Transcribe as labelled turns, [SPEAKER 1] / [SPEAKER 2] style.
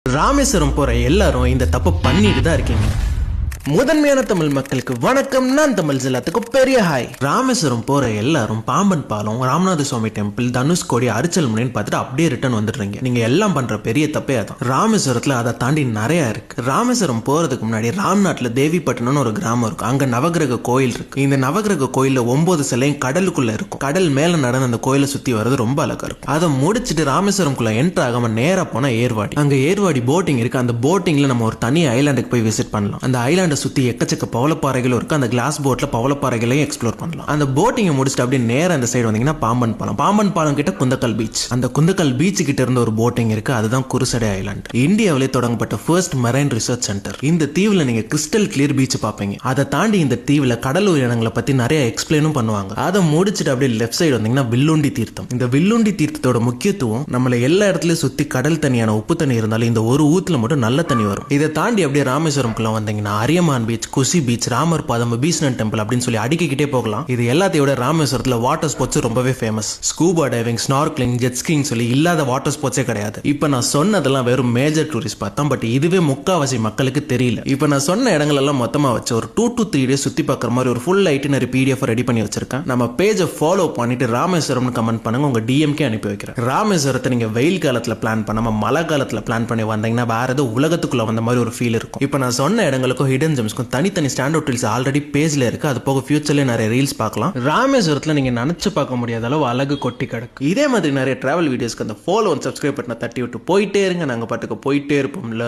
[SPEAKER 1] ராமேஸ்வரம் போற எல்லாரும் இந்த தப்பு பண்ணிட்டு தான் இருக்கீங்க. முதன்மையான தமிழ் மக்களுக்கு வணக்கம். நான் தமிழ் எல்லாத்துக்கும் பெரிய ஹாய். ராமேஸ்வரம் போற எல்லாரும் பாம்பன் பாலம், ராமநாத சுவாமி டெம்பிள், தனுஷ்கோடி, அரிச்சல் முனைன்னு பார்த்துட்டு அப்படியே ரிட்டர்ன் வந்துடுறீங்க. நீங்க எல்லாம் பண்ற பெரிய தப்பே அதான். ராமேஸ்வரத்துல அதை தாண்டி நிறைய இருக்கு. ராமேஸ்வரம் போறதுக்கு முன்னாடி ராம்நாட்ல தேவிப்பட்டினம்னு ஒரு கிராமம் இருக்கு. அங்க நவகிரக கோயில் இருக்கு. இந்த நவகிரக கோயில்ல 9 சிலையும் கடலுக்குள்ள இருக்கும். கடல் மேல நடந்து அந்த கோயிலை சுத்தி வர்றது ரொம்ப அழகா இருக்கும். அதை முடிச்சுட்டு ராமேஸ்வரம்குள்ள என்டர் ஆகாம நேரா போனா ஏர்வாடி. அங்க ஏர்வாடி போட்டிங் இருக்கு. அந்த போட்டிங்ல நம்ம ஒரு தனி ஐலாண்டுக்கு போய் விசிட் பண்ணலாம். அந்த ஐலாண்ட் சுத்தி எக்கச்சக்க பவளப்பாறைகள் இருக்கு. அந்த கிளாஸ் போட்ல பவளப்பாறைகளையும் எக்ஸ்ப்ளோர் பண்ணலாம். அந்த போட்டிங்கை முடிச்சுட்டு அப்படியே நேரா இந்த சைடு வந்தீங்கன்னா பாம்பன் பாலம். பாம்பன் பாலம் கிட்ட குந்தக்கல் பீச். அந்த குந்தக்கல் பீச் கிட்ட இருந்த ஒரு போட்டிங் இருக்கு. அதுதான் குருசடை ஐலாண்ட். இந்தியாவிலே தொடங்கப்பட்ட ஃபர்ஸ்ட் மெரைன் ரிசர்ச் சென்டர். இந்த தீவுல நீங்க கிறிஸ்டல் கிளியர் பீச் பாப்பீங்க. அதை தாண்டி இந்த தீவுல கடல் உயிரினங்களை பத்தி நிறைய எக்ஸ்பிளைனும் பண்ணுவாங்க. அதை முடிச்சுட்டு அப்படியே லெஃப்ட் சைடு வந்தீங்கன்னா வில்லுண்டி தீர்த்தம். இந்த வில்லுண்டி தீர்த்தத்தோட முக்கியத்துவம் நம்மள எல்லா இடத்துலயும் சுத்தி கடல் தண்ணியான உப்பு தண்ணி இருந்தாலும் இந்த ஒரு ஊத்துல மட்டும் நல்ல தண்ணி வரும். இதை தாண்டி அப்படியே ராமேஸ்வரம்குள்ள வந்தீங்கன்னா அரியமான் பீச், குசி பீச், ராமர் பாதம், பீஸ்னன் டெம்பிள் அப்படின்னு சொல்லி அடிக்கிட்டே போகலாம். இது எல்லாத்தையோட ராமேஸ்வரத்துல வாட்டர் ஸ்போர்ட்ஸ் ரொம்பவே famous. Scuba diving, snorkelling, jet skiing சொல்லி இல்லாத வாட்டர் ஸ்போர்ட்ஸே கிடையாது. இப்ப நான் சொன்னதெல்லாம் வெறும் மேஜர் டூரிஸ்ட் பார்த்தோம். பட் இதுவே முக்காவாசி மக்களுக்கு தெரியல. இப்ப நான் சொன்ன இடங்கள் எல்லாம் மொத்தமா வச்சு ஒரு 2 to 3 days சுத்தி பார்க்குற மாதிரி ஒரு ஃபுல் ஐட்டினரி PDF ரெடி பண்ணி வச்சிருக்கேன். நம்ம பேஜை ஃபாலோ பண்ணிட்டு ராமேஸ்வரம்னு கமெண்ட் பண்ணுங்க. உங்க DMக்கே அனுப்பி வைக்கிறேன். ராமேஸ்வரத்தை நீங்க வெயில் காலத்துல பிளான் பண்ணாம மழை காலத்துல பிளான் பண்ணி வந்தீங்கன்னா வேற ஏதோ உலகத்துக்குள்ள வந்த மாதிரி ஒரு ஃபீல் இருக்கும். இப்ப நான் சொன்ன இடங்களுக்கும் ஹிடன் ஜெம்ஸ்க்கும் தனித்தனி ஸ்டாண்ட் அவுட் ரீல்ஸ் ஆல்ரெடி பேஜ்ல இருக்கு. அது போக ஃபியூச்சர்ல நிறைய ரீல்ஸ் பார்க்கலாம். ராமேஸ்வரத்துல நீங்க நினைச்சு பார்க்க முடியாத அளவு அழகு கொட்டி கிடக்கு. இதே மாதிரி நிறைய டிராவல் வீடியோஸ்க்கு அந்த ஃபாலோ அண்ட் சப்ஸ்கிரைப் பட்டனை தட்டி விட்டு போயிட்டே இருங்க. நாங்க பாட்டுக்கு போயிட்டே இருப்போம்ல.